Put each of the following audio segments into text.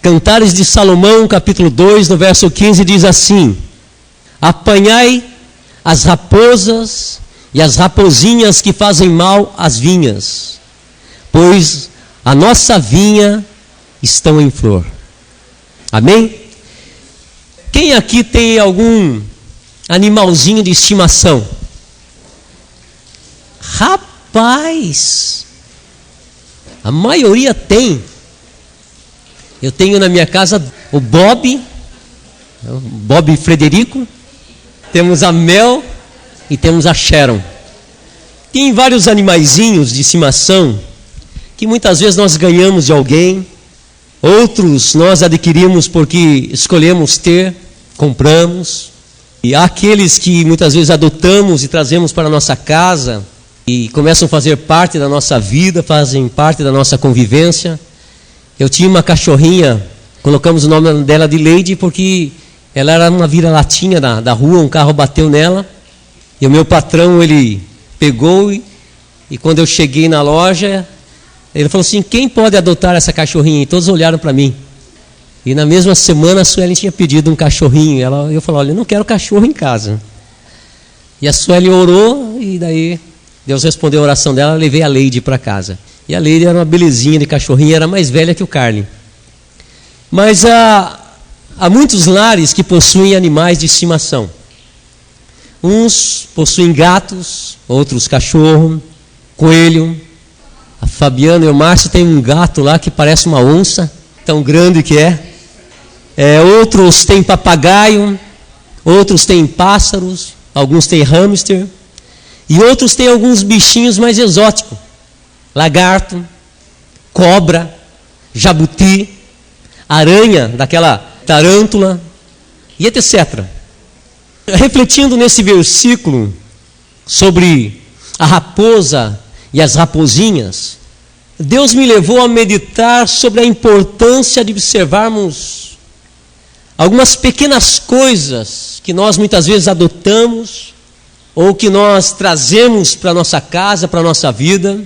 Cantares de Salomão, capítulo 2, no verso 15, diz assim: apanhai as raposas e as rapozinhas que fazem mal às vinhas, pois a nossa vinha estão em flor. Amém? Quem aqui tem algum animalzinho de estimação? Rapaz, a maioria tem. Eu tenho na minha casa o Bob Frederico, temos a Mel e temos a Sharon. Tem vários animaizinhos de estimação que muitas vezes nós ganhamos de alguém, outros nós adquirimos porque escolhemos ter, compramos. E há aqueles que muitas vezes adotamos e trazemos para a nossa casa e começam a fazer parte da nossa vida, fazem parte da nossa convivência. Eu tinha uma cachorrinha, colocamos o nome dela de Lady porque ela era uma vira-latinha da rua, um carro bateu nela. E o meu patrão, ele pegou e quando eu cheguei na loja, ele falou assim: quem pode adotar essa cachorrinha? E todos olharam para mim. E na mesma semana a Sueli tinha pedido um cachorrinho. Eu falei: olha, eu não quero cachorro em casa. E a Sueli orou e daí Deus respondeu a oração dela, eu levei a Lady para casa. E a Lady era uma belezinha de cachorrinha, era mais velha que o Carly. Mas há muitos lares que possuem animais de estimação. Uns possuem gatos, outros cachorro, coelho. A Fabiana e o Márcio têm um gato lá que parece uma onça, tão grande que é. Outros têm papagaio, outros têm pássaros, alguns têm hamster. E outros têm alguns bichinhos mais exóticos. Lagarto, cobra, jabuti, aranha, daquela tarântula, e etc. Refletindo nesse versículo sobre a raposa e as rapozinhas, Deus me levou a meditar sobre a importância de observarmos algumas pequenas coisas que nós muitas vezes adotamos ou que nós trazemos para a nossa casa, para a nossa vida,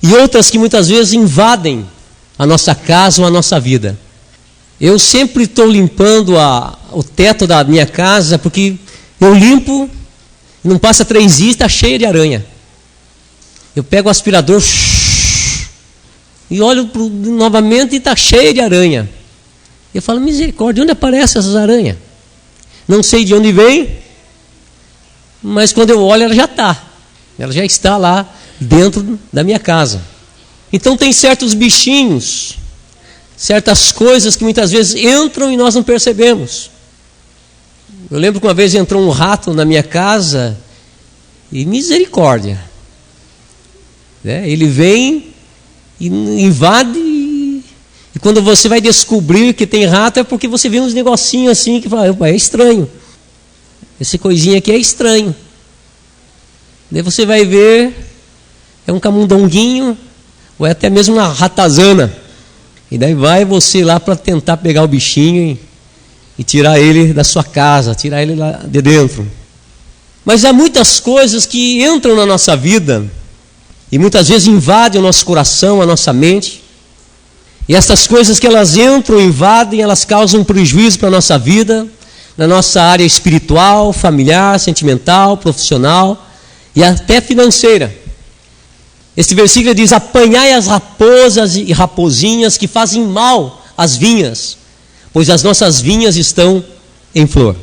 e outras que muitas vezes invadem a nossa casa ou a nossa vida. Eu sempre estou limpando o teto da minha casa, porque eu limpo, não passa 3 dias e está cheia de aranha. Eu pego o aspirador e olho novamente e está cheia de aranha. Eu falo: misericórdia, onde aparecem essas aranhas? Não sei de onde vem, mas quando eu olho ela já está lá dentro da minha casa. Então tem certos bichinhos, certas coisas que muitas vezes entram e nós não percebemos. Eu lembro que uma vez entrou um rato na minha casa e misericórdia, ele vem e invade, e quando você vai descobrir que tem rato é porque você vê uns negocinhos assim que fala: é estranho, esse coisinha aqui é estranho. Daí você vai ver, é um camundonguinho, ou é até mesmo uma ratazana. E daí vai você lá para tentar pegar o bichinho e tirar ele da sua casa, tirar ele lá de dentro. Mas há muitas coisas que entram na nossa vida e muitas vezes invadem o nosso coração, a nossa mente. E essas coisas que elas entram, invadem, elas causam prejuízo para a nossa vida, na nossa área espiritual, familiar, sentimental, profissional e até financeira. Este versículo diz: apanhai as raposas e rapozinhas que fazem mal às vinhas, pois as nossas vinhas estão em flor.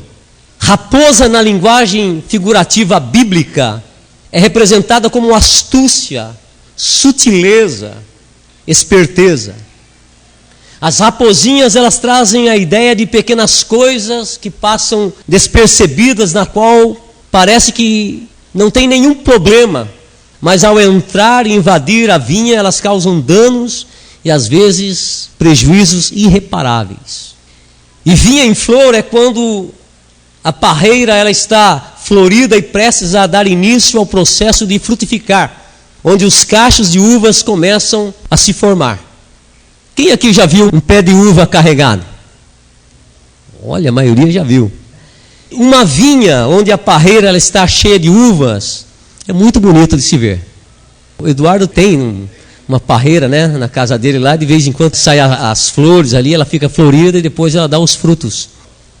Raposa, na linguagem figurativa bíblica, é representada como astúcia, sutileza, esperteza. As rapozinhas, elas trazem a ideia de pequenas coisas que passam despercebidas, na qual parece que não tem nenhum problema, mas ao entrar e invadir a vinha, elas causam danos e às vezes prejuízos irreparáveis. E vinha em flor é quando a parreira ela está florida e prestes a dar início ao processo de frutificar, onde os cachos de uvas começam a se formar. Quem aqui já viu um pé de uva carregado? Olha, a maioria já viu. Uma vinha onde a parreira ela está cheia de uvas, é muito bonito de se ver. O Eduardo tem uma parreira, né, na casa dele lá, de vez em quando saem as flores ali, ela fica florida e depois ela dá os frutos.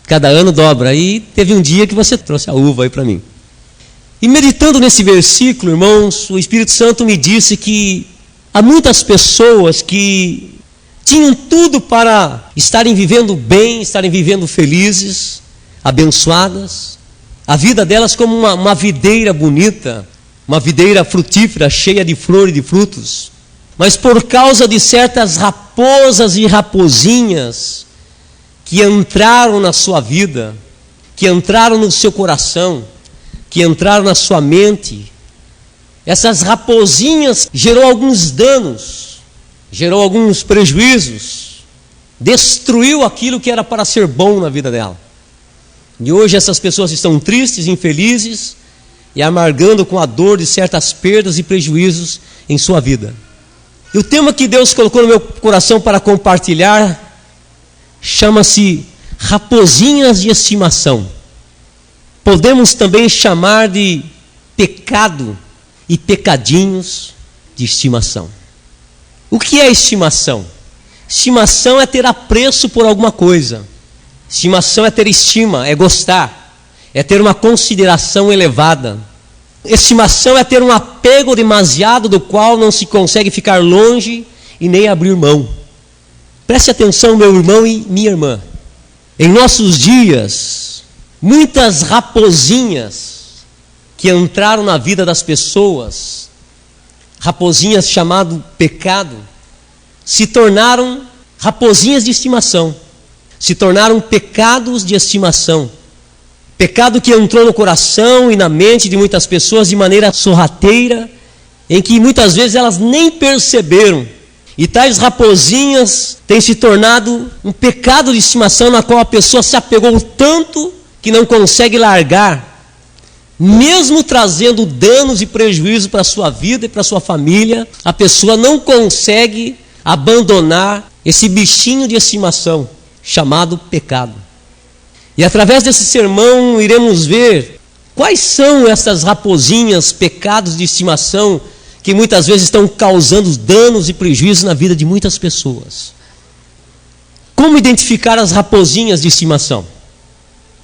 Cada ano dobra. Aí teve um dia que você trouxe a uva aí para mim. E meditando nesse versículo, irmãos, o Espírito Santo me disse que há muitas pessoas que tinham tudo para estarem vivendo bem, estarem vivendo felizes, abençoadas. A vida delas como uma videira bonita, uma videira frutífera, cheia de flores e de frutos. Mas por causa de certas raposas e rapozinhas que entraram na sua vida, que entraram no seu coração, que entraram na sua mente, essas rapozinhas gerou alguns danos, gerou alguns prejuízos, destruiu aquilo que era para ser bom na vida dela. E hoje essas pessoas estão tristes, infelizes e amargando com a dor de certas perdas e prejuízos em sua vida. E o tema que Deus colocou no meu coração para compartilhar chama-se raposinhas de estimação. Podemos também chamar de pecado e pecadinhos de estimação. O que é estimação? Estimação é ter apreço por alguma coisa. Estimação é ter estima, é gostar, é ter uma consideração elevada. Estimação é ter um apego demasiado do qual não se consegue ficar longe e nem abrir mão. Preste atenção, meu irmão e minha irmã. Em nossos dias, muitas raposinhas que entraram na vida das pessoas, raposinhas chamado pecado, se tornaram raposinhas de estimação, se tornaram pecados de estimação. Pecado que entrou no coração e na mente de muitas pessoas de maneira sorrateira, em que muitas vezes elas nem perceberam. E tais raposinhas têm se tornado um pecado de estimação na qual a pessoa se apegou tanto que não consegue largar, mesmo trazendo danos e prejuízos para a sua vida e para a sua família, a pessoa não consegue abandonar esse bichinho de estimação chamado pecado. E através desse sermão iremos ver quais são essas raposinhas, pecados de estimação que muitas vezes estão causando danos e prejuízos na vida de muitas pessoas. Como identificar as raposinhas de estimação?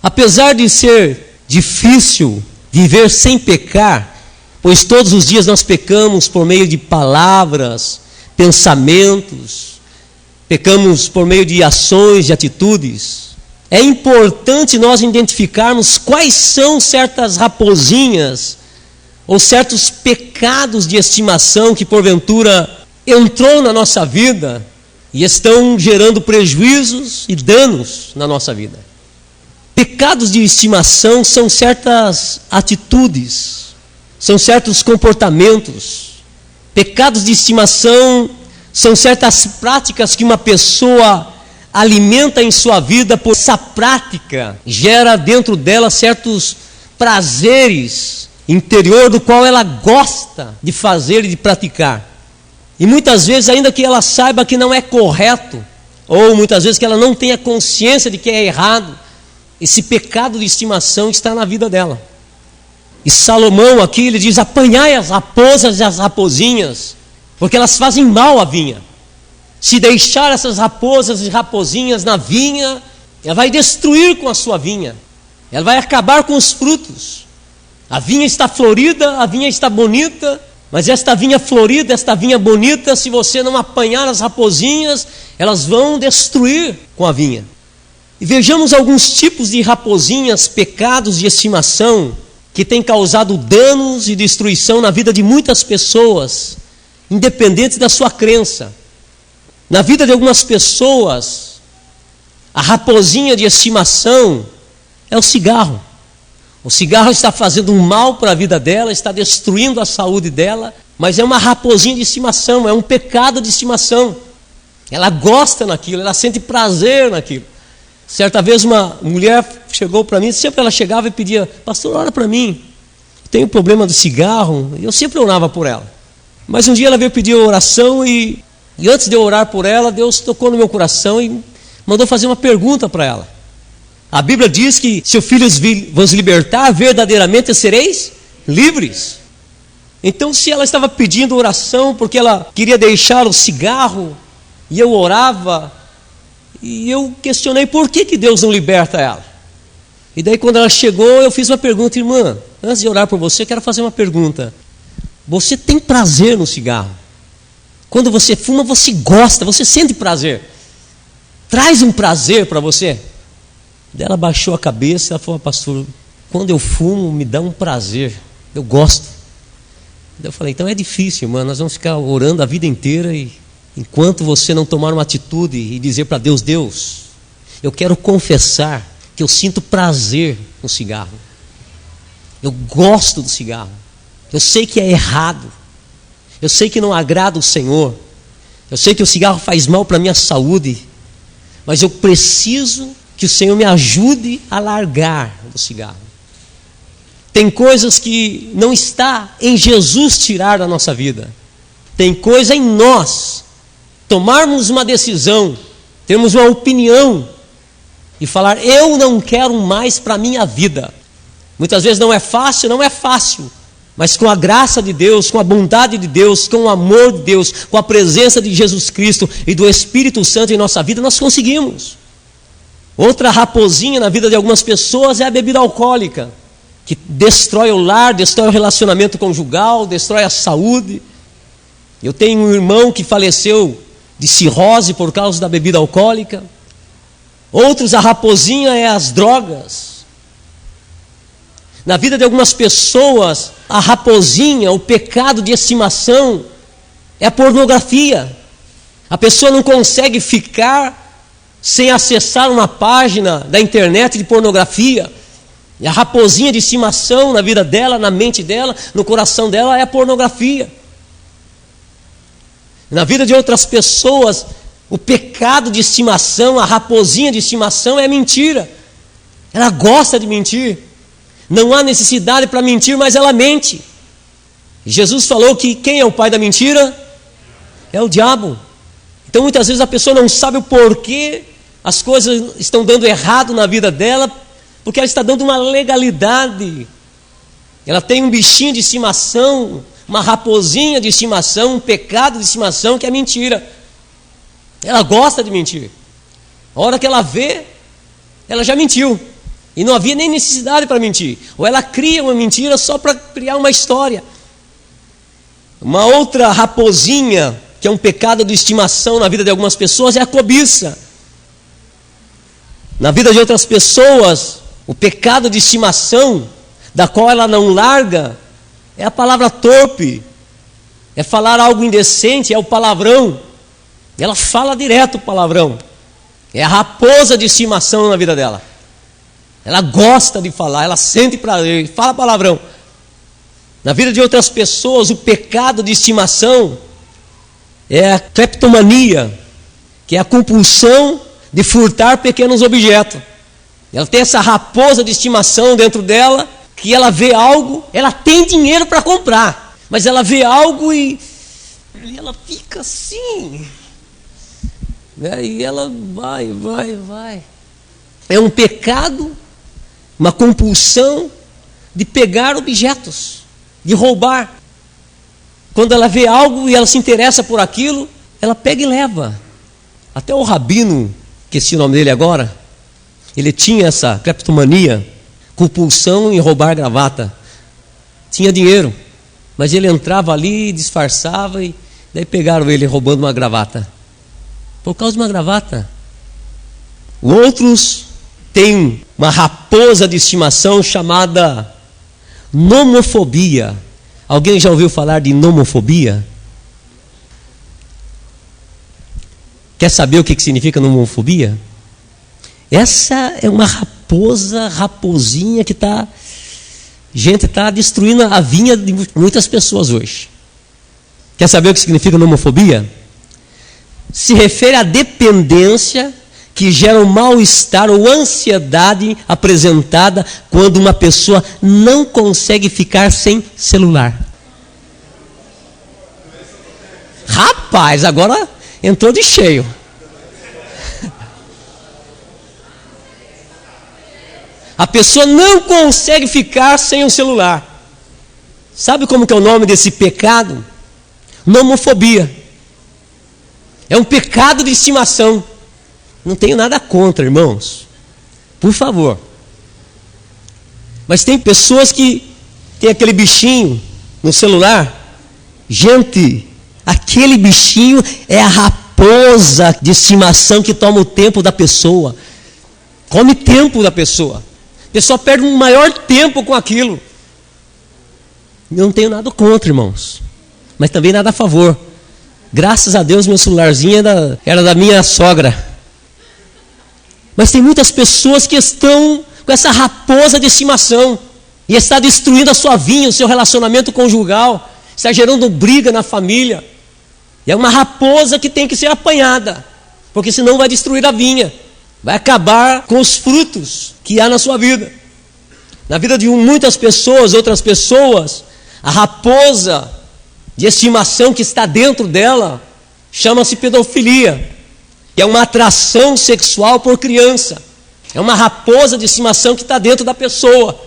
Apesar de ser difícil viver sem pecar, pois todos os dias nós pecamos por meio de palavras, pensamentos, pecamos por meio de ações, de atitudes, é importante nós identificarmos quais são certas raposinhas ou certos pecados de estimação que porventura entrou na nossa vida e estão gerando prejuízos e danos na nossa vida. Pecados de estimação são certas atitudes, são certos comportamentos. Pecados de estimação são certas práticas que uma pessoa alimenta em sua vida, por essa prática gera dentro dela certos prazeres interior do qual ela gosta de fazer e de praticar. E muitas vezes, ainda que ela saiba que não é correto, ou muitas vezes que ela não tenha consciência de que é errado, esse pecado de estimação está na vida dela. E Salomão aqui, ele diz: apanhai as raposas e as rapozinhas, porque elas fazem mal à vinha. Se deixar essas raposas e rapozinhas na vinha, ela vai destruir com a sua vinha, ela vai acabar com os frutos. A vinha está florida, a vinha está bonita, mas esta vinha florida, esta vinha bonita, se você não apanhar as rapozinhas, elas vão destruir com a vinha. E vejamos alguns tipos de raposinhas, pecados de estimação, que têm causado danos e destruição na vida de muitas pessoas, independente da sua crença. Na vida de algumas pessoas, a raposinha de estimação é o cigarro. O cigarro está fazendo um mal para a vida dela, está destruindo a saúde dela, mas é uma raposinha de estimação, é um pecado de estimação. Ela gosta naquilo, ela sente prazer naquilo. Certa vez uma mulher chegou para mim, sempre ela chegava e pedia: pastor, ora para mim, tenho problema do cigarro. Eu sempre orava por ela. Mas um dia ela veio pedir oração e antes de eu orar por ela, Deus tocou no meu coração e mandou fazer uma pergunta para ela. A Bíblia diz que se o Filho vos libertar, verdadeiramente sereis livres. Então, se ela estava pedindo oração porque ela queria deixar o cigarro, e eu orava, e eu questionei por que Deus não liberta ela. E daí quando ela chegou, eu fiz uma pergunta: irmã, antes de orar por você, eu quero fazer uma pergunta. Você tem prazer no cigarro? Quando você fuma, você gosta, você sente prazer. Traz um prazer para você. Daí ela baixou a cabeça e ela falou: pastor, quando eu fumo, me dá um prazer, eu gosto. Daí eu falei: então é difícil, irmã, nós vamos ficar orando a vida inteira e enquanto você não tomar uma atitude e dizer para Deus: Deus, eu quero confessar que eu sinto prazer no cigarro. Eu gosto do cigarro. Eu sei que é errado. Eu sei que não agrada o Senhor. Eu sei que o cigarro faz mal para a minha saúde. Mas eu preciso que o Senhor me ajude a largar do cigarro. Tem coisas que não está em Jesus tirar da nossa vida. Tem coisa em nós tomarmos uma decisão, termos uma opinião e falar: eu não quero mais para a minha vida. Muitas vezes não é fácil, mas com a graça de Deus, com a bondade de Deus, com o amor de Deus, com a presença de Jesus Cristo e do Espírito Santo em nossa vida, nós conseguimos. Outra raposinha na vida de algumas pessoas é a bebida alcoólica, que destrói o lar, destrói o relacionamento conjugal, destrói a saúde. Eu tenho um irmão que faleceu de cirrose por causa da bebida alcoólica. Outros, a raposinha é as drogas. Na vida de algumas pessoas, a raposinha, o pecado de estimação, é a pornografia. A pessoa não consegue ficar sem acessar uma página da internet de pornografia. E a raposinha de estimação na vida dela, na mente dela, no coração dela, é a pornografia. Na vida de outras pessoas, o pecado de estimação, a raposinha de estimação é mentira. Ela gosta de mentir. Não há necessidade para mentir, mas ela mente. Jesus falou que quem é o pai da mentira? É o diabo. Então muitas vezes a pessoa não sabe o porquê as coisas estão dando errado na vida dela, porque ela está dando uma legalidade. Ela tem um bichinho de estimação, uma raposinha de estimação, um pecado de estimação que é mentira. Ela gosta de mentir. A hora que ela vê, ela já mentiu. E não havia nem necessidade para mentir. Ou ela cria uma mentira só para criar uma história. Uma outra raposinha, que é um pecado de estimação na vida de algumas pessoas, é a cobiça. Na vida de outras pessoas, o pecado de estimação, da qual ela não larga, é a palavra torpe, é falar algo indecente, é o palavrão. Ela fala direto o palavrão. É a raposa de estimação na vida dela. Ela gosta de falar, ela sente prazer, fala palavrão. Na vida de outras pessoas, o pecado de estimação é a cleptomania, que é a compulsão de furtar pequenos objetos. Ela tem essa raposa de estimação dentro dela, que ela vê algo, ela tem dinheiro para comprar, mas ela vê algo e ela fica assim, né? E ela vai. É um pecado, uma compulsão de pegar objetos, de roubar. Quando ela vê algo e ela se interessa por aquilo, ela pega e leva. Até o rabino, que esqueci o nome dele agora, ele tinha essa cleptomania, compulsão em roubar gravata. Tinha dinheiro, mas ele entrava ali, disfarçava e daí pegaram ele roubando uma gravata. Por causa de uma gravata. Outros têm uma raposa de estimação chamada nomofobia. Alguém já ouviu falar de nomofobia? Quer saber o que significa nomofobia? Essa é uma raposinha que está destruindo a vinha de muitas pessoas hoje. Quer saber o que significa nomofobia? Se refere à dependência que gera um mal-estar ou ansiedade apresentada quando uma pessoa não consegue ficar sem celular. Rapaz, agora entrou de cheio. A pessoa não consegue ficar sem o celular. Sabe como que é o nome desse pecado? Nomofobia. É um pecado de estimação. Não tenho nada contra, irmãos. Por favor. Mas tem pessoas que tem aquele bichinho no celular. Gente, aquele bichinho é a raposa de estimação que toma o tempo da pessoa. Come tempo da pessoa. A pessoa perde um maior tempo com aquilo. Eu não tenho nada contra, irmãos. Mas também nada a favor. Graças a Deus meu celularzinho era da minha sogra. Mas tem muitas pessoas que estão com essa raposa de estimação. E está destruindo a sua vinha, o seu relacionamento conjugal. Está gerando briga na família. E é uma raposa que tem que ser apanhada. Porque senão vai destruir a vinha. Vai acabar com os frutos que há na sua vida. Na vida de muitas pessoas, outras pessoas, a raposa de estimação que está dentro dela chama-se pedofilia. Que é uma atração sexual por criança. É uma raposa de estimação que está dentro da pessoa.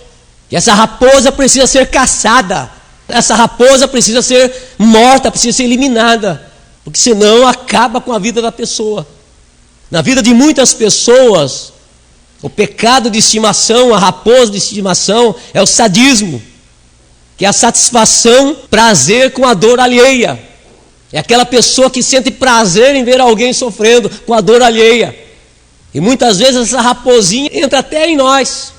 E essa raposa precisa ser caçada. Essa raposa precisa ser morta, precisa ser eliminada. Porque senão acaba com a vida da pessoa. Na vida de muitas pessoas, o pecado de estimação, a raposa de estimação, é o sadismo. Que é a satisfação, prazer com a dor alheia. É aquela pessoa que sente prazer em ver alguém sofrendo com a dor alheia. E muitas vezes essa raposinha entra até em nós.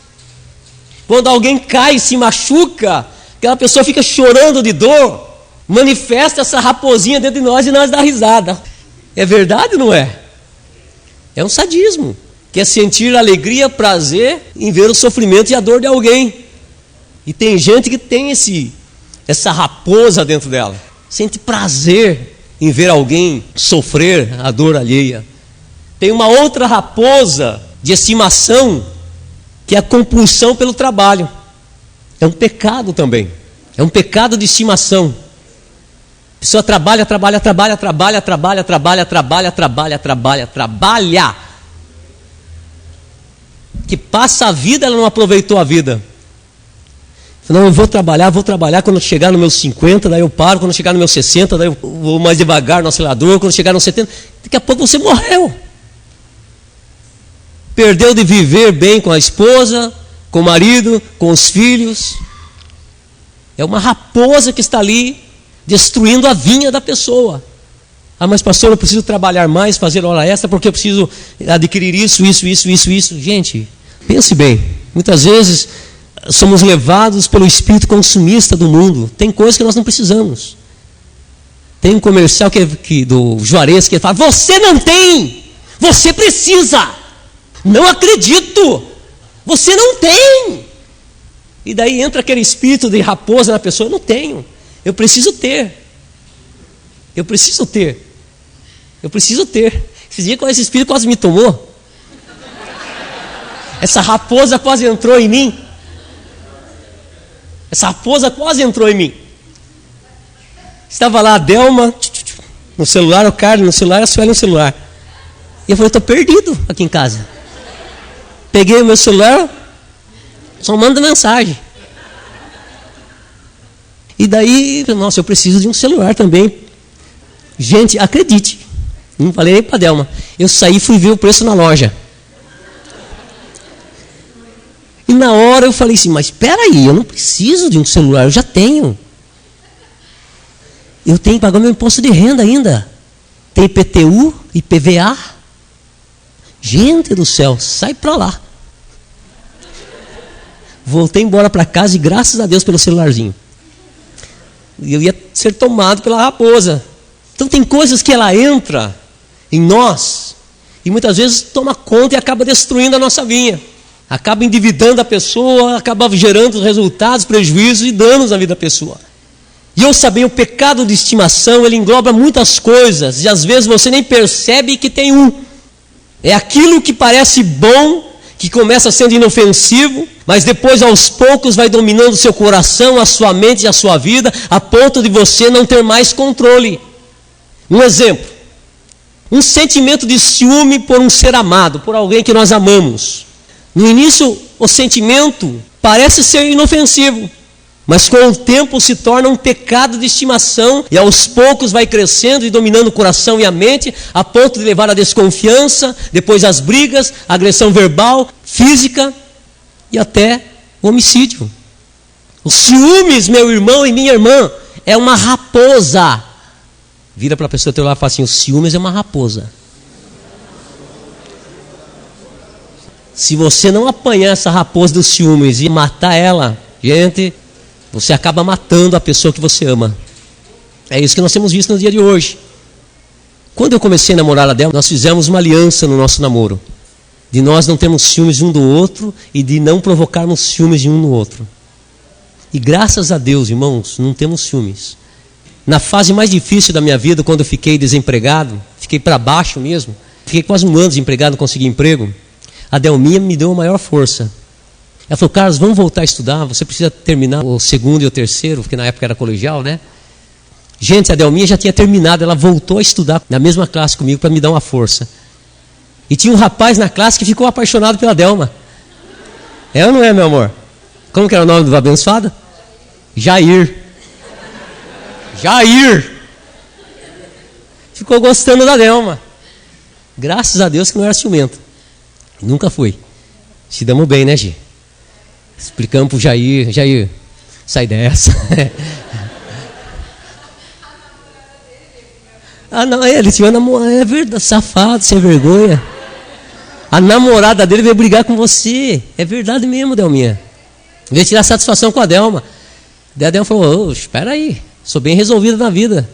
Quando alguém cai e se machuca, aquela pessoa fica chorando de dor, manifesta essa raposinha dentro de nós e nós dá risada. É verdade ou não é? É um sadismo, que é sentir alegria, prazer em ver o sofrimento e a dor de alguém. E tem gente que tem essa raposa dentro dela. Sente prazer em ver alguém sofrer a dor alheia. Tem uma outra raposa de estimação, que é a compulsão pelo trabalho. É um pecado também. É um pecado de estimação. A pessoa trabalha. Que passa a vida, ela não aproveitou a vida. Não, eu vou trabalhar, quando chegar nos meus 50, daí eu paro, quando chegar nos meus 60, daí eu vou mais devagar no acelerador, quando chegar nos 70, daqui a pouco você morreu. Perdeu de viver bem com a esposa, com o marido, com os filhos. É uma raposa que está ali, destruindo a vinha da pessoa. Ah, mas pastor, eu preciso trabalhar mais, fazer hora extra, porque eu preciso adquirir isso. Gente, pense bem, muitas vezes somos levados pelo espírito consumista do mundo. Tem coisas que nós não precisamos. Tem um comercial do Juarez que fala: você não tem, você precisa. Não acredito, você não tem. E daí entra aquele espírito de raposa na pessoa: eu não tenho, eu preciso ter. Esse dia com esse espírito quase me tomou. Essa raposa quase entrou em mim. Estava lá a Delma no celular, o Carlos no celular, a Sueli no celular. E eu falei: estou perdido aqui em casa. Peguei o meu celular, só manda mensagem. E daí, nossa, eu preciso de um celular também. Gente, acredite, não falei nem para a Delma. Eu saí e fui ver o preço na loja. E na hora eu falei assim: mas espera aí, eu não preciso de um celular, eu já tenho. Eu tenho que pagar meu imposto de renda ainda. Tem IPTU, IPVA. Gente do céu, sai para lá. Voltei embora para casa e graças a Deus pelo celularzinho. Eu ia ser tomado pela raposa. Então tem coisas que ela entra em nós e muitas vezes toma conta e acaba destruindo a nossa vinha. Acaba endividando a pessoa, acaba gerando resultados, prejuízos e danos na vida da pessoa. E eu sabia, o pecado de estimação, ele engloba muitas coisas, e às vezes você nem percebe que tem um. É aquilo que parece bom, que começa sendo inofensivo, mas depois aos poucos vai dominando o seu coração, a sua mente e a sua vida, a ponto de você não ter mais controle. Um exemplo, um sentimento de ciúme por um ser amado, por alguém que nós amamos. No início, o sentimento parece ser inofensivo. Mas com o tempo se torna um pecado de estimação e aos poucos vai crescendo e dominando o coração e a mente, a ponto de levar à desconfiança, depois às brigas, agressão verbal, física e até o homicídio. Os ciúmes, meu irmão e minha irmã, é uma raposa. Vira para a pessoa do teu lado e fala assim: os ciúmes é uma raposa. Se você não apanhar essa raposa dos ciúmes e matar ela, gente, você acaba matando a pessoa que você ama. É isso que nós temos visto no dia de hoje. Quando eu comecei a namorar a Adel, nós fizemos uma aliança no nosso namoro. De nós não termos ciúmes um do outro e de não provocarmos ciúmes de um no outro. E graças a Deus, irmãos, não temos ciúmes. Na fase mais difícil da minha vida, quando eu fiquei desempregado, fiquei para baixo mesmo, fiquei quase um ano desempregado, não consegui emprego, a Delminha me deu a maior força. Ela falou: Carlos, vamos voltar a estudar, você precisa terminar o segundo e o terceiro, porque na época era colegial, né? Gente, a Delminha já tinha terminado, ela voltou a estudar na mesma classe comigo para me dar uma força. E tinha um rapaz na classe que ficou apaixonado pela Delma. É ou não é, meu amor? Como que era o nome do abençoado? Jair. Jair. Ficou gostando da Delma. Graças a Deus que não era ciumento. Nunca fui. Se damos bem, né, Gi? Explicamos pro Jair: Jair, sai dessa. Ah, não, ele tinha namorada, é verdade, safado, sem vergonha. A namorada dele veio brigar com você. É verdade mesmo, Delminha. Veio tirar satisfação com a Delma. Daí a Delma falou: espera aí, sou bem resolvida na vida.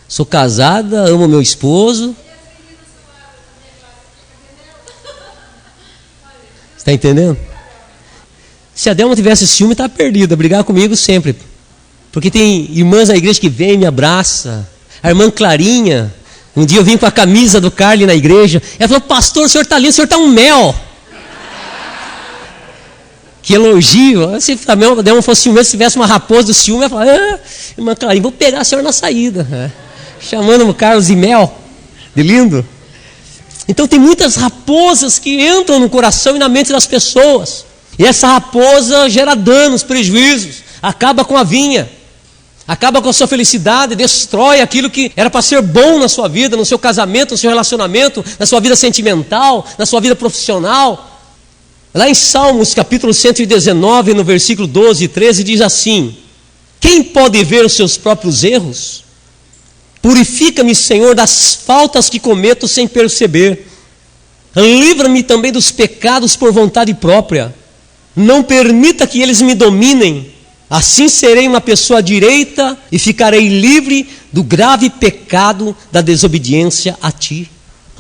Sou casada, amo meu esposo. Está entendendo? Se a Delma tivesse ciúme, está perdida, brigar comigo sempre. Porque tem irmãs na igreja que vêm e me abraçam. A irmã Clarinha, um dia eu vim com a camisa do Carly na igreja. Ela falou: pastor, o senhor está lindo, o senhor está um mel. Que elogio. Se a Delma fosse ciumenta, se tivesse uma raposa do ciúme, ela falava: irmã Clarinha, vou pegar a senhora na saída. Chamando o Carlos de mel. De lindo. Então tem muitas raposas que entram no coração e na mente das pessoas. E essa raposa gera danos, prejuízos, acaba com a vinha, acaba com a sua felicidade, destrói aquilo que era para ser bom na sua vida, no seu casamento, no seu relacionamento, na sua vida sentimental, na sua vida profissional. Lá em Salmos, capítulo 119, no versículo 12 e 13, diz assim: quem pode ver os seus próprios erros? Purifica-me, Senhor, das faltas que cometo sem perceber. Livra-me também dos pecados por vontade própria. Não permita que eles me dominem. Assim serei uma pessoa direita e ficarei livre do grave pecado da desobediência a ti.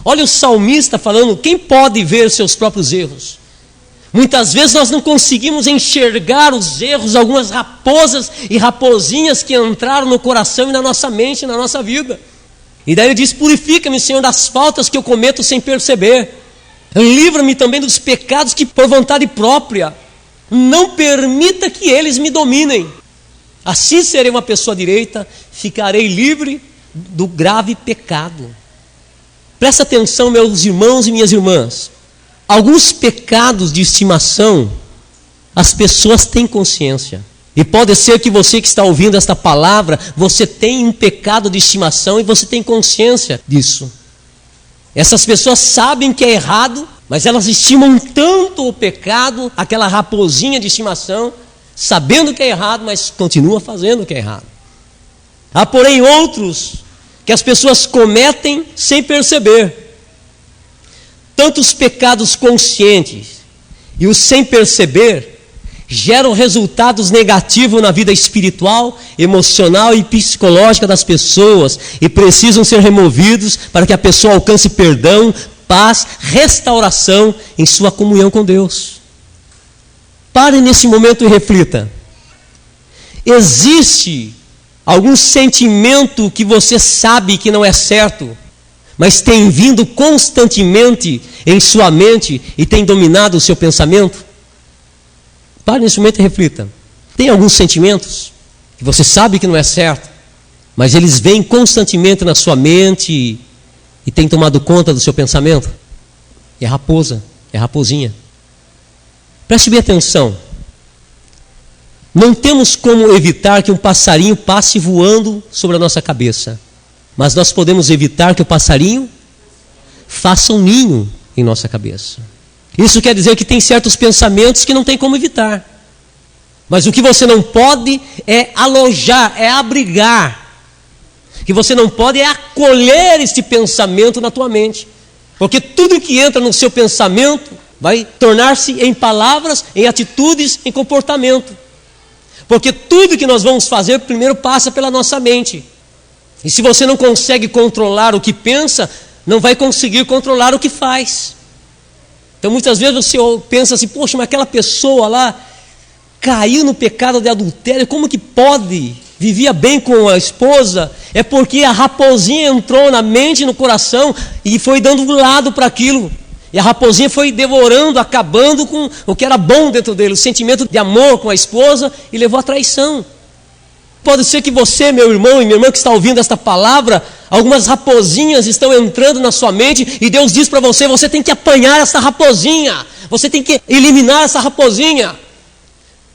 Olha o salmista falando: quem pode ver seus próprios erros? Muitas vezes nós não conseguimos enxergar os erros, algumas raposas e raposinhas que entraram no coração e na nossa mente, na nossa vida. E daí ele diz: purifica-me, Senhor, das faltas que eu cometo sem perceber. Livra-me também dos pecados que por vontade própria. Não permita que eles me dominem. Assim serei uma pessoa direita, ficarei livre do grave pecado. Presta atenção, meus irmãos e minhas irmãs. Alguns pecados de estimação, as pessoas têm consciência. E pode ser que você que está ouvindo esta palavra, você tem um pecado de estimação e você tem consciência disso. Essas pessoas sabem que é errado, mas elas estimam tanto o pecado, aquela raposinha de estimação, sabendo que é errado, mas continua fazendo o que é errado. Há, porém, outros que as pessoas cometem sem perceber. Tanto os pecados conscientes e os sem perceber geram resultados negativos na vida espiritual, emocional e psicológica das pessoas e precisam ser removidos para que a pessoa alcance perdão, paz, restauração em sua comunhão com Deus. Pare nesse momento e reflita. Existe algum sentimento que você sabe que não é certo, mas tem vindo constantemente em sua mente e tem dominado o seu pensamento? Pare nesse momento e reflita. Tem alguns sentimentos que você sabe que não é certo, mas eles vêm constantemente na sua mente e têm tomado conta do seu pensamento? É raposa, é raposinha. Preste bem atenção. Não temos como evitar que um passarinho passe voando sobre a nossa cabeça. Mas nós podemos evitar que o passarinho faça um ninho em nossa cabeça. Isso quer dizer que tem certos pensamentos que não tem como evitar. Mas o que você não pode é alojar, é abrigar. O que você não pode é acolher este pensamento na tua mente. Porque tudo que entra no seu pensamento vai tornar-se em palavras, em atitudes, em comportamento. Porque tudo que nós vamos fazer primeiro passa pela nossa mente. E se você não consegue controlar o que pensa, não vai conseguir controlar o que faz. Então muitas vezes você pensa assim, poxa, mas aquela pessoa lá caiu no pecado de adultério, como que pode? Vivia bem com a esposa. É porque a raposinha entrou na mente, no coração e foi dando lado para aquilo. E a raposinha foi devorando, acabando com o que era bom dentro dele, o sentimento de amor com a esposa, e levou à traição. Pode ser que você, meu irmão e minha irmã que está ouvindo esta palavra, algumas raposinhas estão entrando na sua mente e Deus diz para você, você tem que apanhar essa raposinha, você tem que eliminar essa raposinha.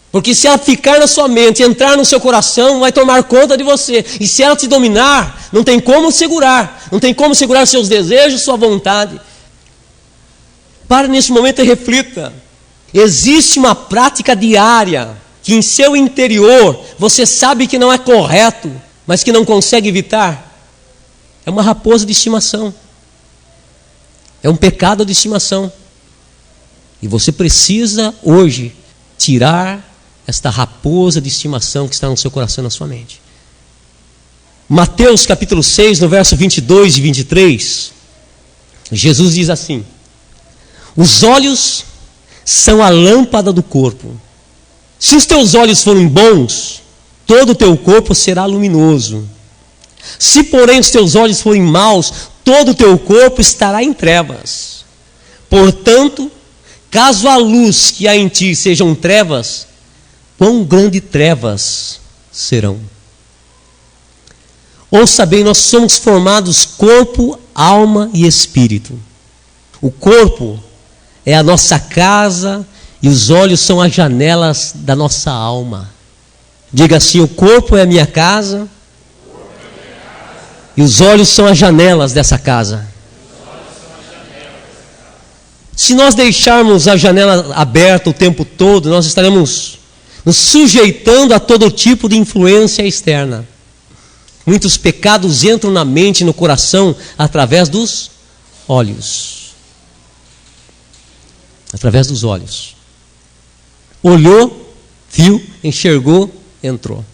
Porque se ela ficar na sua mente, entrar no seu coração, vai tomar conta de você. E se ela te dominar, não tem como segurar, não tem como segurar seus desejos, sua vontade. Pare nesse momento e reflita. Existe uma prática diária que em seu interior você sabe que não é correto, mas que não consegue evitar. É uma raposa de estimação. É um pecado de estimação. E você precisa hoje tirar esta raposa de estimação que está no seu coração e na sua mente. Mateus capítulo 6, no verso 22 e 23, Jesus diz assim: os olhos são a lâmpada do corpo. Se os teus olhos forem bons, todo o teu corpo será luminoso. Se porém os teus olhos forem maus, todo o teu corpo estará em trevas. Portanto, caso a luz que há em ti sejam trevas, quão grande trevas serão. Ouça bem, nós somos formados corpo, alma e espírito. O corpo é a nossa casa e os olhos são as janelas da nossa alma. Diga assim, o corpo é a minha casa e os olhos são as janelas dessa casa. Se nós deixarmos a janela aberta o tempo todo, nós estaremos nos sujeitando a todo tipo de influência externa. Muitos pecados entram na mente e no coração através dos olhos. Através dos olhos. Olhou, viu, enxergou, entrou.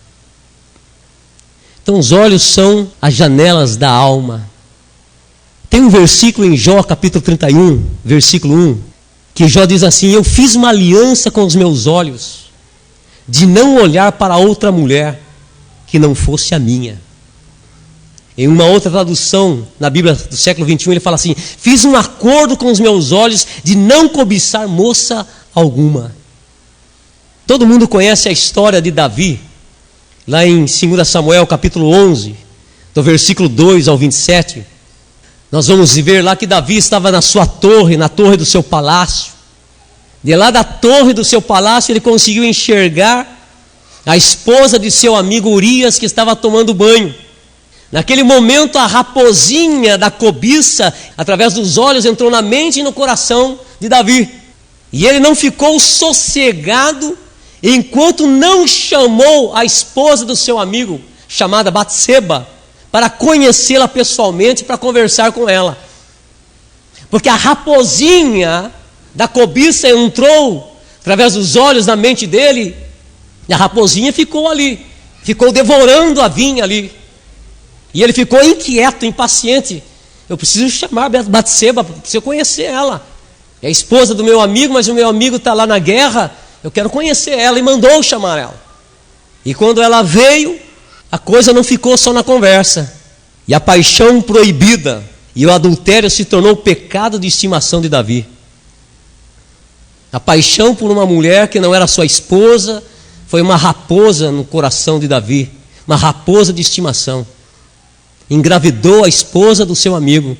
Então os olhos são as janelas da alma. Tem um versículo em Jó, capítulo 31, versículo 1, que Jó diz assim: eu fiz uma aliança com os meus olhos, de não olhar para outra mulher que não fosse a minha. Em uma outra tradução, na Bíblia do século 21, ele fala assim: fiz um acordo com os meus olhos de não cobiçar moça alguma. Todo mundo conhece a história de Davi, lá em 2 Samuel, capítulo 11, do versículo 2 ao 27. Nós vamos ver lá que Davi estava na sua torre, na torre do seu palácio. De lá da torre do seu palácio, ele conseguiu enxergar a esposa de seu amigo Urias, que estava tomando banho. Naquele momento, a raposinha da cobiça, através dos olhos, entrou na mente e no coração de Davi. E ele não ficou sossegado enquanto não chamou a esposa do seu amigo, chamada Batseba, para conhecê-la pessoalmente, para conversar com ela. Porque a raposinha da cobiça entrou através dos olhos na mente dele, e a raposinha ficou ali, ficou devorando a vinha ali. E ele ficou inquieto, impaciente. Eu preciso chamar a Batseba, preciso conhecer ela. É a esposa do meu amigo, mas o meu amigo está lá na guerra, eu quero conhecer ela, e mandou chamar ela. E quando ela veio, a coisa não ficou só na conversa. E a paixão proibida e o adultério se tornou o pecado de estimação de Davi. A paixão por uma mulher que não era sua esposa foi uma raposa no coração de Davi, uma raposa de estimação. Engravidou a esposa do seu amigo,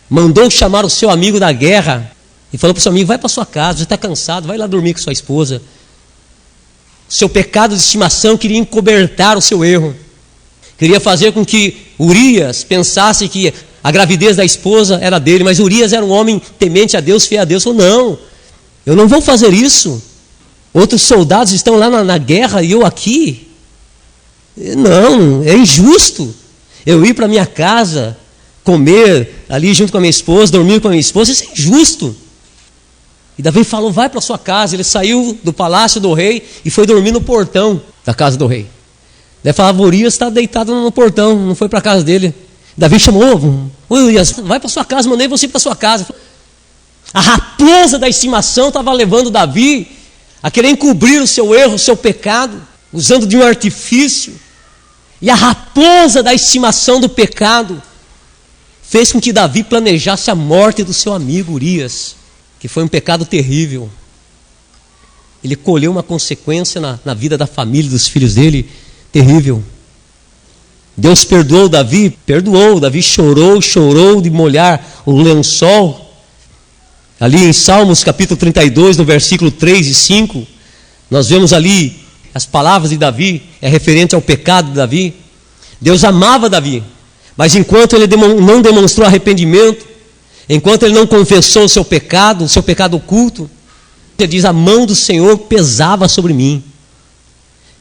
mandou chamar o seu amigo da guerra e falou para o seu amigo: vai para sua casa, você está cansado, vai lá dormir com sua esposa. Seu pecado de estimação queria encobertar o seu erro. Queria fazer com que Urias pensasse que a gravidez da esposa era dele, mas Urias era um homem temente a Deus, fiel a Deus. Falou, não, eu não vou fazer isso. Outros soldados estão lá na guerra e eu aqui. Não, é injusto. Eu ir para minha casa, comer ali junto com a minha esposa, dormir com a minha esposa, isso é injusto. E Davi falou, vai para sua casa. Ele saiu do palácio do rei e foi dormir no portão da casa do rei. Daí falava, Urias está deitado no portão, não foi para a casa dele. Davi chamou, oi Urias, vai para sua casa, mandei você para sua casa. A raposa da estimação estava levando Davi a querer encobrir o seu erro, o seu pecado, usando de um artifício. E a raposa da estimação do pecado fez com que Davi planejasse a morte do seu amigo Urias, que foi um pecado terrível. Ele colheu uma consequência na vida da família e dos filhos dele, terrível. Deus perdoou Davi, Davi chorou de molhar o lençol. Ali em Salmos capítulo 32, no versículo 3 e 5, nós vemos ali as palavras de Davi, é referente ao pecado de Davi. Deus amava Davi, mas enquanto ele não demonstrou arrependimento, enquanto ele não confessou o seu pecado oculto, ele diz, a mão do Senhor pesava sobre mim.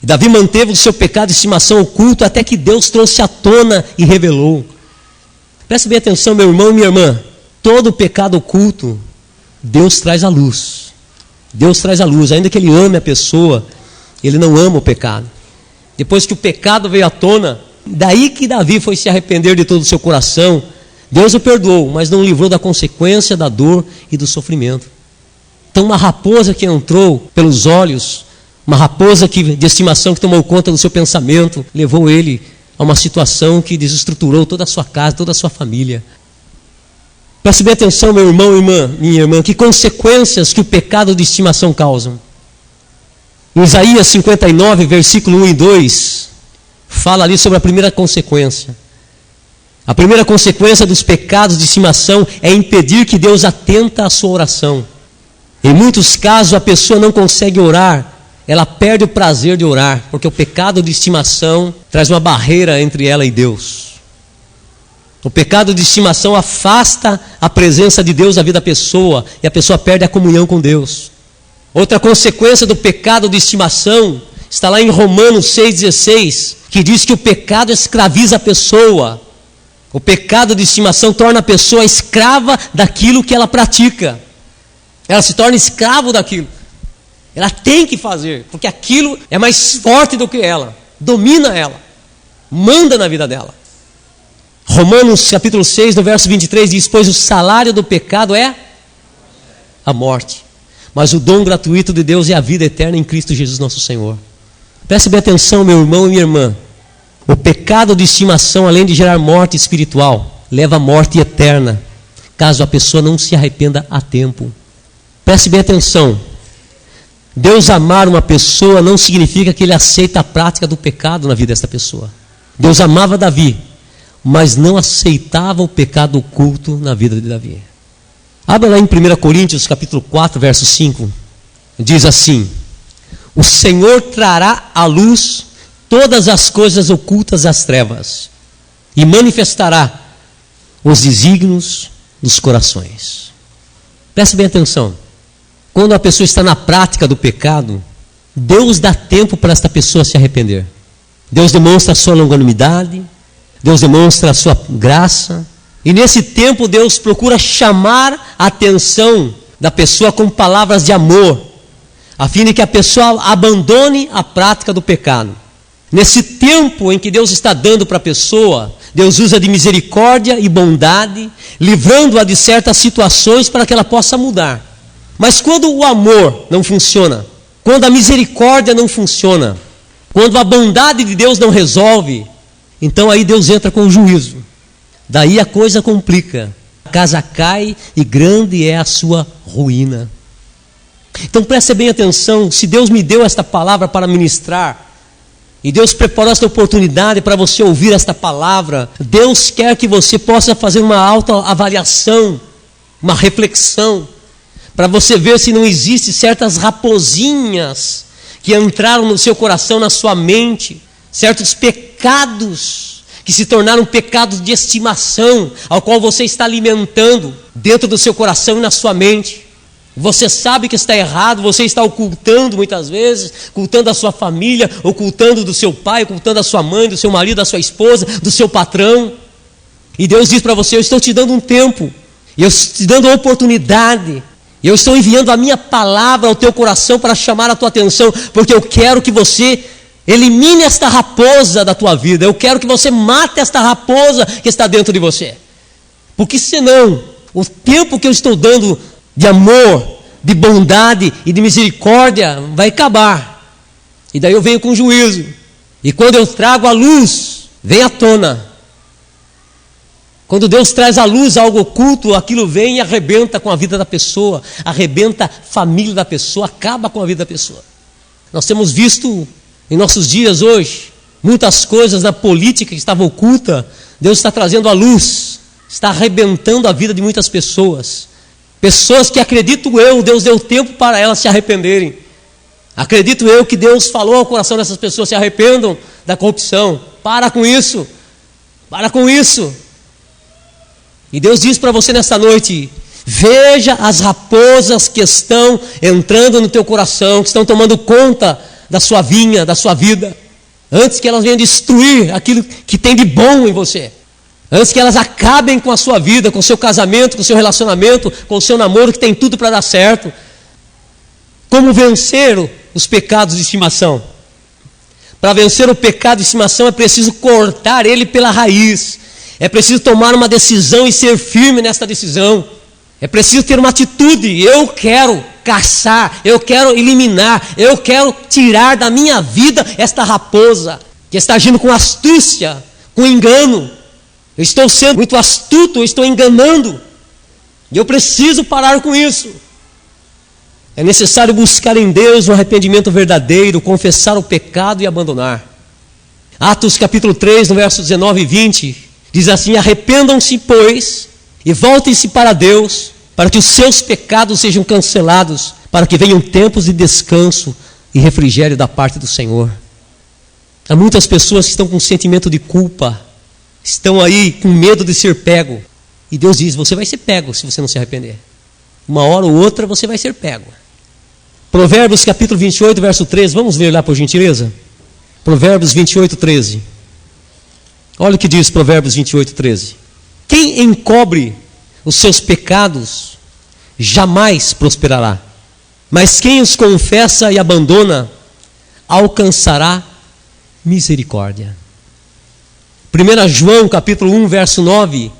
E Davi manteve o seu pecado de estimação oculto até que Deus trouxe à tona e revelou. Preste bem atenção, meu irmão e minha irmã. Todo pecado oculto, Deus traz à luz. Deus traz à luz, ainda que ele ame a pessoa, ele não ama o pecado. Depois que o pecado veio à tona, daí que Davi foi se arrepender de todo o seu coração, Deus o perdoou, mas não o livrou da consequência da dor e do sofrimento. Então uma raposa que entrou pelos olhos, uma raposa de estimação que tomou conta do seu pensamento, levou ele a uma situação que desestruturou toda a sua casa, toda a sua família. Preste bem atenção, meu irmão e minha irmã, que consequências que o pecado de estimação causam. Em Isaías 59, versículo 1 e 2, fala ali sobre a primeira consequência. A primeira consequência dos pecados de estimação é impedir que Deus atenda à sua oração. Em muitos casos a pessoa não consegue orar, ela perde o prazer de orar, porque o pecado de estimação traz uma barreira entre ela e Deus. O pecado de estimação afasta a presença de Deus da vida da pessoa, e a pessoa perde a comunhão com Deus. Outra consequência do pecado de estimação está lá em Romanos 6,16, que diz que o pecado escraviza a pessoa. O pecado de estimação torna a pessoa escrava daquilo que ela pratica. Ela se torna escravo daquilo. Ela tem que fazer, porque aquilo é mais forte do que ela, domina ela, manda na vida dela. Romanos capítulo 6, no verso 23 diz, pois o salário do pecado é a morte, mas o dom gratuito de Deus é a vida eterna em Cristo Jesus nosso Senhor. Preste bem atenção, meu irmão e minha irmã. O pecado de estimação, além de gerar morte espiritual, leva à morte eterna, caso a pessoa não se arrependa a tempo. Preste bem atenção. Deus amar uma pessoa não significa que ele aceita a prática do pecado na vida dessa pessoa. Deus amava Davi, mas não aceitava o pecado oculto na vida de Davi. Abra lá em 1 Coríntios capítulo 4, verso 5. Diz assim, o Senhor trará à luz todas as coisas ocultas às trevas e manifestará os desígnios dos corações. Preste bem atenção. Quando a pessoa está na prática do pecado, Deus dá tempo para esta pessoa se arrepender. Deus demonstra a sua longanimidade, Deus demonstra a sua graça, e nesse tempo Deus procura chamar a atenção da pessoa com palavras de amor, a fim de que a pessoa abandone a prática do pecado. Nesse tempo em que Deus está dando para a pessoa, Deus usa de misericórdia e bondade, livrando-a de certas situações para que ela possa mudar. Mas quando o amor não funciona, quando a misericórdia não funciona, quando a bondade de Deus não resolve, então aí Deus entra com o juízo. Daí a coisa complica. A casa cai e grande é a sua ruína. Então preste bem atenção, se Deus me deu esta palavra para ministrar, e Deus preparou esta oportunidade para você ouvir esta palavra, Deus quer que você possa fazer uma autoavaliação, uma reflexão, para você ver se não existem certas raposinhas que entraram no seu coração, na sua mente, certos pecados que se tornaram pecados de estimação, ao qual você está alimentando dentro do seu coração e na sua mente. Você sabe que está errado, você está ocultando muitas vezes, ocultando a sua família, ocultando do seu pai, ocultando a sua mãe, do seu marido, da sua esposa, do seu patrão. E Deus diz para você: eu estou te dando um tempo, eu estou te dando uma oportunidade, eu estou enviando a minha palavra ao teu coração para chamar a tua atenção, porque eu quero que você elimine esta raposa da tua vida, eu quero que você mate esta raposa que está dentro de você. Porque senão, o tempo que eu estou dando de amor, de bondade e de misericórdia vai acabar. E daí eu venho com juízo. E quando eu trago a luz, vem à tona. Quando Deus traz à luz algo oculto, aquilo vem e arrebenta com a vida da pessoa, arrebenta a família da pessoa, acaba com a vida da pessoa. Nós temos visto em nossos dias hoje muitas coisas na política que estava oculta. Deus está trazendo à luz, está arrebentando a vida de muitas pessoas. Pessoas que, acredito eu, Deus deu tempo para elas se arrependerem. Acredito eu que Deus falou ao coração dessas pessoas: se arrependam da corrupção. Para com isso. Para com isso. E Deus diz para você nesta noite: veja as raposas que estão entrando no teu coração, que estão tomando conta da sua vinha, da sua vida, antes que elas venham destruir aquilo que tem de bom em você. Antes que elas acabem com a sua vida, com o seu casamento, com o seu relacionamento, com o seu namoro, que tem tudo para dar certo. Como vencer os pecados de estimação? Para vencer o pecado de estimação é preciso cortar ele pela raiz. É preciso tomar uma decisão e ser firme nesta decisão. É preciso ter uma atitude: eu quero caçar, eu quero eliminar, eu quero tirar da minha vida esta raposa que está agindo com astúcia, com engano. Eu estou sendo muito astuto, eu estou enganando. E eu preciso parar com isso. É necessário buscar em Deus um arrependimento verdadeiro, confessar o pecado e abandonar. Atos capítulo 3, no verso 19 e 20, diz assim: arrependam-se, pois, e voltem-se para Deus, para que os seus pecados sejam cancelados, para que venham tempos de descanso e refrigério da parte do Senhor. Há muitas pessoas que estão com um sentimento de culpa, estão aí com medo de ser pego. E Deus diz: você vai ser pego se você não se arrepender. Uma hora ou outra você vai ser pego. Provérbios capítulo 28, verso 13. Vamos ver lá, por gentileza. Provérbios 28, 13. Olha o que diz Provérbios 28, 13. Quem encobre os seus pecados jamais prosperará, mas quem os confessa e abandona alcançará misericórdia. 1 João capítulo 1, verso 9,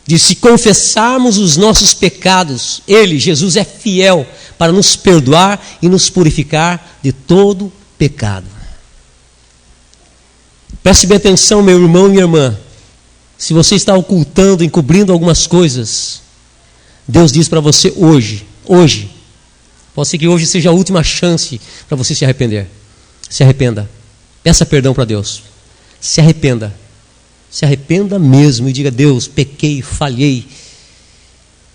diz: se confessarmos os nossos pecados, Ele, Jesus, é fiel para nos perdoar e nos purificar de todo pecado. Preste bem atenção, meu irmão e minha irmã. Se você está ocultando, encobrindo algumas coisas, Deus diz para você hoje, pode ser que hoje seja a última chance para você se arrepender. Se arrependa. Peça perdão para Deus. Se arrependa. Se arrependa mesmo e diga: Deus, pequei, falhei.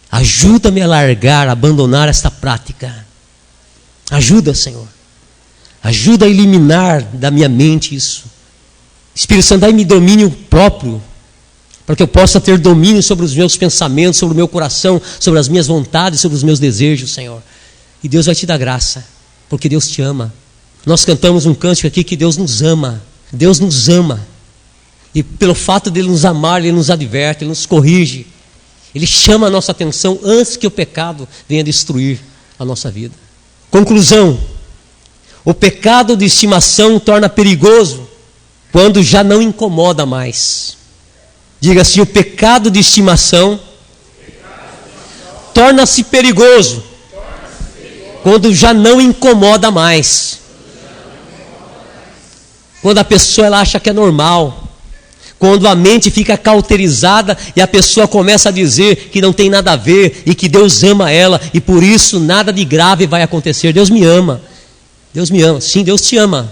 Ajuda-me a largar, a abandonar esta prática. Ajuda, Senhor. Ajuda a eliminar da minha mente isso. Espírito Santo, dai-me domínio próprio, para que eu possa ter domínio sobre os meus pensamentos, sobre o meu coração, sobre as minhas vontades, sobre os meus desejos, Senhor. E Deus vai te dar graça, porque Deus te ama. Nós cantamos um cântico aqui que Deus nos ama. Deus nos ama. E pelo fato de Ele nos amar, Ele nos adverte, Ele nos corrige. Ele chama a nossa atenção antes que o pecado venha destruir a nossa vida. Conclusão: o pecado de estimação torna perigoso quando já não incomoda mais. Diga assim: o pecado de estimação torna-se perigoso quando já não incomoda mais. Quando a pessoa ela acha que é normal. Quando a mente fica cauterizada e a pessoa começa a dizer que não tem nada a ver e que Deus ama ela e por isso nada de grave vai acontecer. Deus me ama. Deus me ama. Sim, Deus te ama.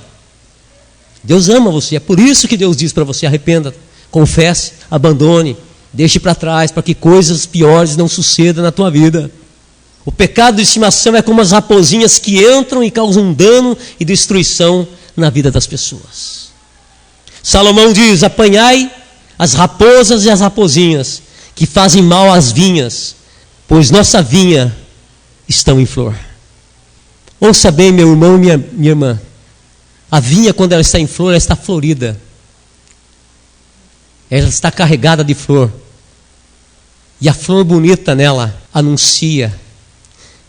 Deus ama você. É por isso que Deus diz para você: arrependa, confesse, abandone, deixe para trás, para que coisas piores não sucedam na tua vida. O pecado de estimação é como as raposinhas que entram e causam dano e destruição na vida das pessoas. Salomão diz: apanhai as raposas e as raposinhas que fazem mal às vinhas, pois nossa vinha estão em flor. Ouça bem, meu irmão e minha irmã. A vinha, quando ela está em flor, ela está florida. Ela está carregada de flor. E a flor bonita nela anuncia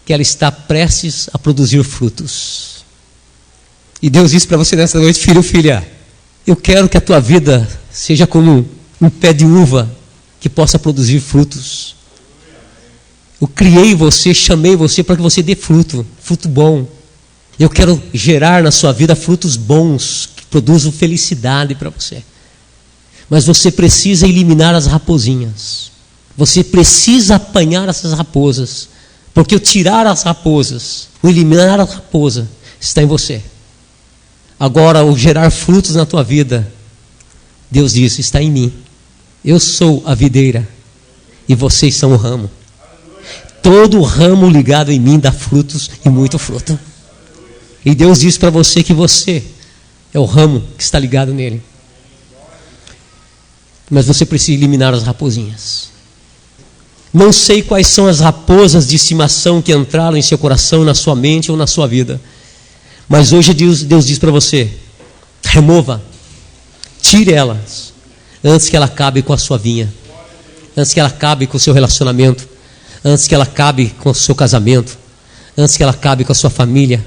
que ela está prestes a produzir frutos. E Deus disse para você nessa noite: filho, filha, eu quero que a tua vida seja como um pé de uva que possa produzir frutos. Eu criei você, chamei você para que você dê fruto, fruto bom. Eu quero gerar na sua vida frutos bons, que produzam felicidade para você. Mas você precisa eliminar as raposinhas. Você precisa apanhar essas raposas. Porque o tirar as raposas, o eliminar a raposa, está em você. Agora, o gerar frutos na tua vida, Deus diz: está em mim. Eu sou a videira e vocês são o ramo. Todo ramo ligado em mim dá frutos e muito fruto. E Deus diz para você que você é o ramo que está ligado nele. Mas você precisa eliminar as raposinhas. Não sei quais são as raposas de estimação que entraram em seu coração, na sua mente ou na sua vida. Mas hoje Deus diz para você: remova, tire elas, antes que ela acabe com a sua vinha, antes que ela acabe com o seu relacionamento, antes que ela acabe com o seu casamento, antes que ela acabe com a sua família,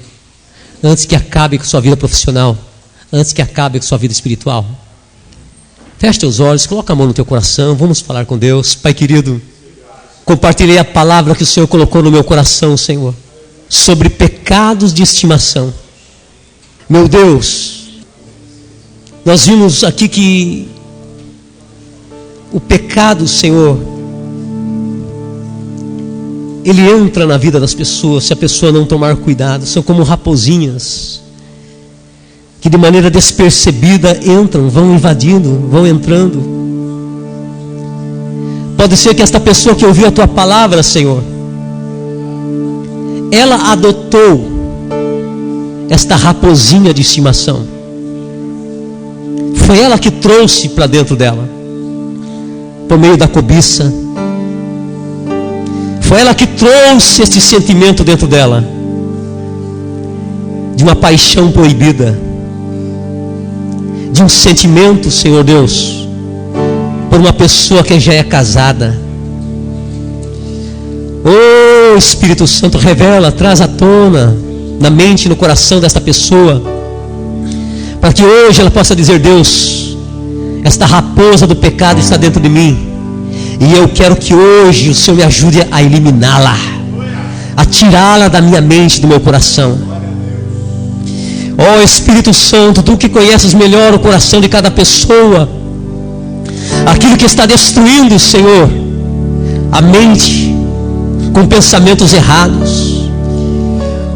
antes que acabe com a sua vida profissional, antes que acabe com a sua vida espiritual. Feche teus olhos, coloca a mão no teu coração, vamos falar com Deus. Pai querido, compartilhei a palavra que o Senhor colocou no meu coração, Senhor, sobre pecados de estimação. Meu Deus, nós vimos aqui que o pecado, Senhor, ele entra na vida das pessoas se a pessoa não tomar cuidado. São como raposinhas que de maneira despercebida entram, vão invadindo, vão entrando. Pode ser que esta pessoa que ouviu a tua palavra, Senhor, ela adotou esta raposinha de estimação. Foi ela que trouxe para dentro dela, por meio da cobiça. Foi ela que trouxe este sentimento dentro dela, de uma paixão proibida, de um sentimento, Senhor Deus, por uma pessoa que já é casada. Oh Espírito Santo, revela, traz à tona, na mente e no coração desta pessoa, para que hoje ela possa dizer: Deus, esta raposa do pecado está dentro de mim, e eu quero que hoje o Senhor me ajude a eliminá-la, a tirá-la da minha mente, do meu coração. Ó Espírito Santo, Tu que conheces melhor o coração de cada pessoa, aquilo que está destruindo, Senhor, a mente com pensamentos errados,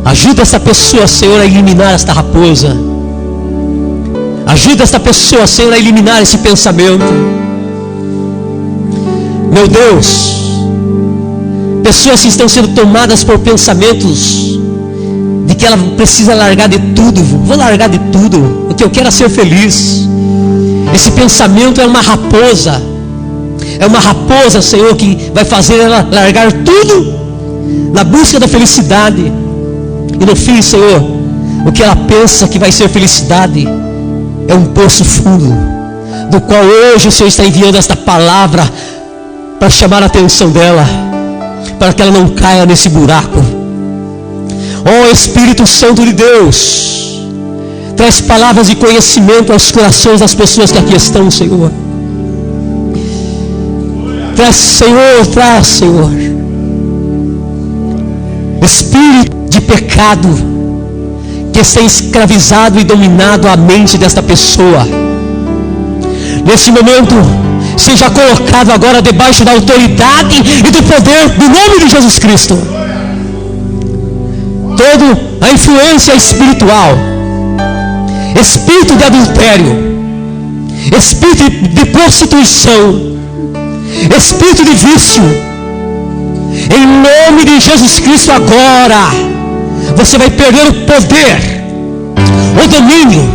ajuda essa pessoa, Senhor, a eliminar esta raposa. Ajuda esta pessoa, Senhor, a eliminar esse pensamento. Meu Deus, pessoas que estão sendo tomadas por pensamentos de que ela precisa largar de tudo. Vou largar de tudo, o que eu quero é ser feliz. Esse pensamento é uma raposa. É uma raposa, Senhor, que vai fazer ela largar tudo na busca da felicidade. E no fim, Senhor, o que ela pensa que vai ser felicidade é um poço fundo, do qual hoje o Senhor está enviando esta palavra para chamar a atenção dela, para que ela não caia nesse buraco. Ó Espírito Santo de Deus, traz palavras de conhecimento aos corações das pessoas que aqui estão, Senhor. Traz, Senhor, espírito de pecado que está escravizado e dominado a mente desta pessoa, nesse momento, seja colocado agora debaixo da autoridade e do poder do nome de Jesus Cristo. Toda a influência espiritual, espírito de adultério, espírito de prostituição, espírito de vício, em nome de Jesus Cristo agora, você vai perder o poder, o domínio,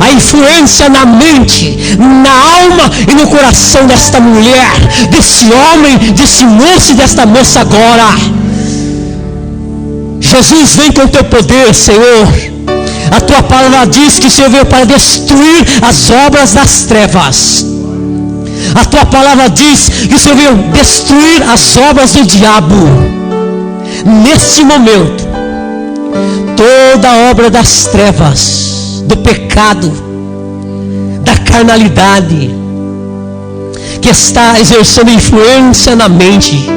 a influência na mente, na alma e no coração desta mulher, desse homem, desse moço e desta moça agora. Jesus, vem com o teu poder, Senhor. A tua palavra diz que o Senhor veio para destruir as obras das trevas. A tua palavra diz que o Senhor veio destruir as obras do diabo. Nesse momento, toda a obra das trevas, do pecado, da carnalidade, que está exercendo influência na mente,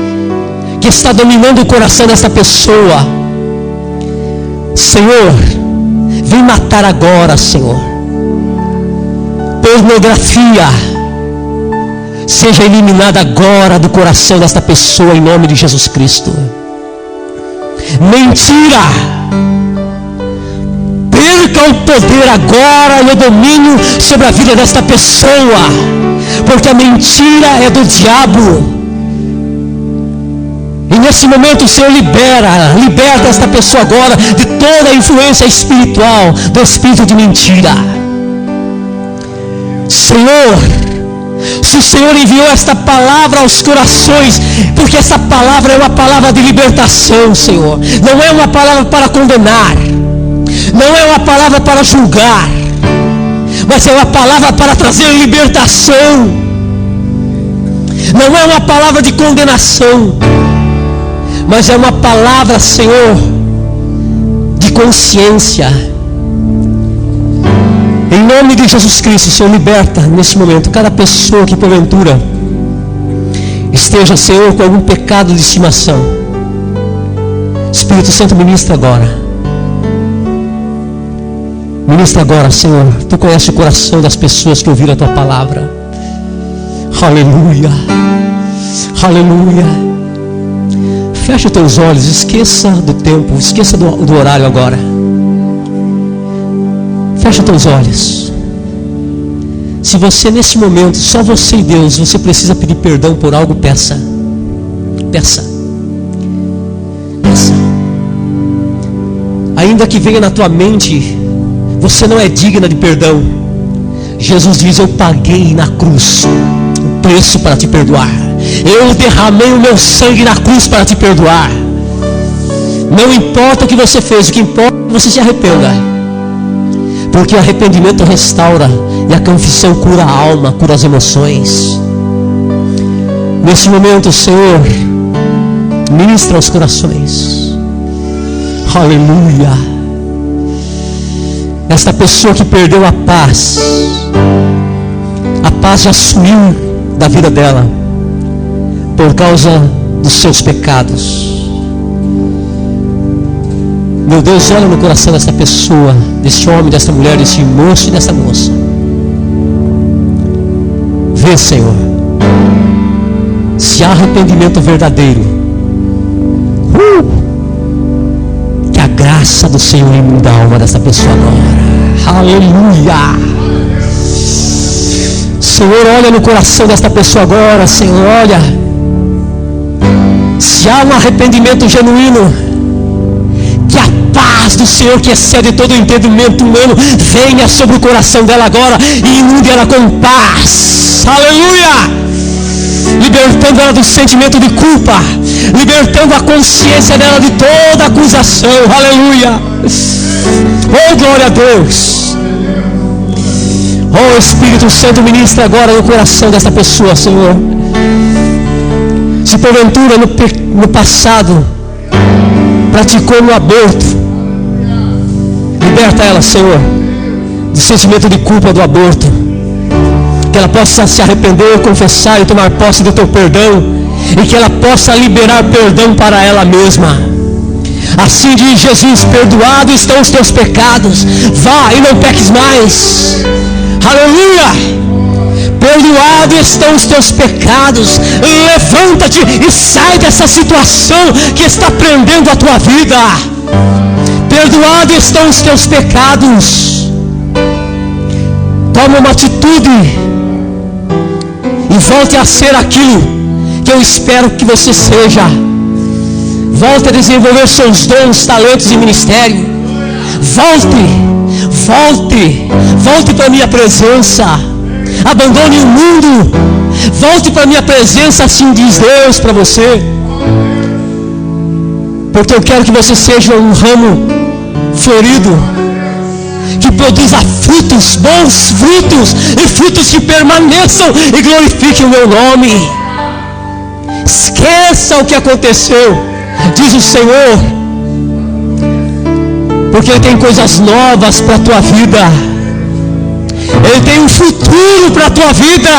que está dominando o coração dessa pessoa, Senhor, vem matar agora, Senhor. Pornografia seja eliminada agora do coração desta pessoa, em nome de Jesus Cristo. Mentira, perca o poder agora e o domínio sobre a vida desta pessoa, porque a mentira é do diabo. E nesse momento o Senhor liberta esta pessoa agora de toda a influência espiritual do espírito de mentira. Senhor, se o Senhor enviou esta palavra aos corações, porque essa palavra é uma palavra de libertação, Senhor. Não é uma palavra para condenar, não é uma palavra para julgar, mas é uma palavra para trazer libertação. Não é uma palavra de condenação, mas é uma palavra, Senhor, de consciência. Em nome de Jesus Cristo, Senhor, liberta nesse momento cada pessoa que porventura esteja, Senhor, com algum pecado de estimação. Espírito Santo, ministra agora. Ministra agora, Senhor. Tu conheces o coração das pessoas que ouviram a tua palavra. Aleluia. Aleluia. Fecha os teus olhos, esqueça do tempo, esqueça do horário agora. Fecha os teus olhos. Se você nesse momento, só você e Deus, você precisa pedir perdão por algo, peça. Peça. Peça. Ainda que venha na tua mente, você não é digna de perdão. Jesus diz: eu paguei na cruz o preço para te perdoar. Eu derramei o meu sangue na cruz para te perdoar. Não importa o que você fez, o que importa é que você se arrependa, porque o arrependimento restaura e a confissão cura a alma, cura as emoções. Nesse momento, Senhor, ministra os corações. Aleluia. Esta pessoa que perdeu a paz já sumiu da vida dela por causa dos seus pecados. Meu Deus, olha no coração dessa pessoa, desse homem, dessa mulher, desse moço e dessa moça. Vê, Senhor, se há arrependimento verdadeiro, que a graça do Senhor inunda a alma dessa pessoa agora. Aleluia. Senhor, olha no coração desta pessoa agora, Senhor, olha. Se há um arrependimento genuíno, que a paz do Senhor, que excede todo o entendimento humano, venha sobre o coração dela agora e inunde ela com paz. Aleluia! Libertando ela do sentimento de culpa, libertando a consciência dela de toda acusação. Aleluia! Oh, glória a Deus! Oh, Espírito Santo, ministra agora no coração dessa pessoa, Senhor. Se porventura no passado praticou um aborto, liberta ela, Senhor, do sentimento de culpa do aborto, que ela possa se arrepender, confessar e tomar posse do teu perdão, e que ela possa liberar perdão para ela mesma. Assim diz Jesus: perdoados estão os teus pecados, vá e não peques mais. Aleluia! Perdoados estão os teus pecados, levanta-te e sai dessa situação que está prendendo a tua vida. Perdoados estão os teus pecados. Toma uma atitude e volte a ser aquilo que eu espero que você seja. Volte a desenvolver seus dons, talentos e ministério. Volte para a minha presença. Abandone o mundo. Volte para a minha presença, assim diz Deus para você. Porque eu quero que você seja um ramo florido, que produza frutos, bons frutos, e frutos que permaneçam e glorifiquem o meu nome. Esqueça o que aconteceu, diz o Senhor, porque Ele tem coisas novas para a tua vida. Ele tem um futuro para a tua vida.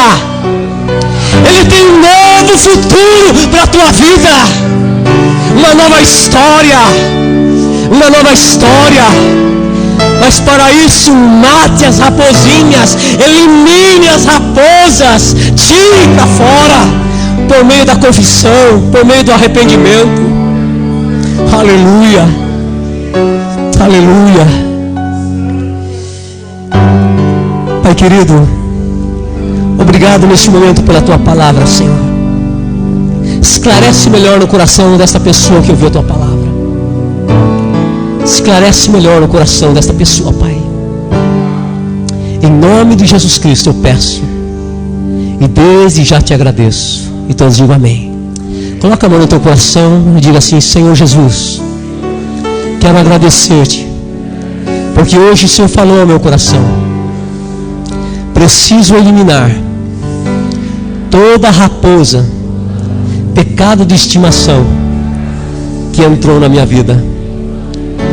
Ele tem um novo futuro para a tua vida. Uma nova história. Uma nova história. Mas para isso, mate as raposinhas, elimine as raposas, tire para fora, por meio da confissão, por meio do arrependimento. Aleluia. Aleluia. Pai querido, obrigado neste momento pela tua palavra, Senhor. Esclarece melhor no coração desta pessoa que ouviu a tua palavra. Esclarece melhor no coração desta pessoa, Pai. Em nome de Jesus Cristo eu peço, e desde já te agradeço. E todos digam amém. Coloca a mão no teu coração e diga assim: Senhor Jesus, quero agradecer-te, porque hoje o Senhor falou ao meu coração. Preciso eliminar toda raposa, pecado de estimação que entrou na minha vida.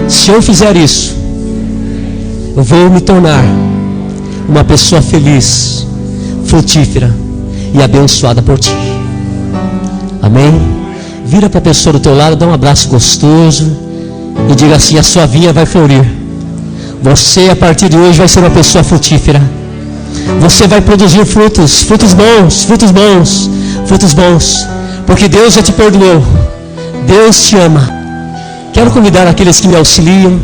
Se eu fizer isso, eu vou me tornar uma pessoa feliz, frutífera e abençoada por ti. Amém? Vira para a pessoa do teu lado, dá um abraço gostoso e diga assim: a sua vinha vai florir. Você a partir de hoje vai ser uma pessoa frutífera. Você vai produzir frutos, frutos bons, frutos bons, frutos bons, porque Deus já te perdoou. Deus te ama. Quero convidar aqueles que me auxiliam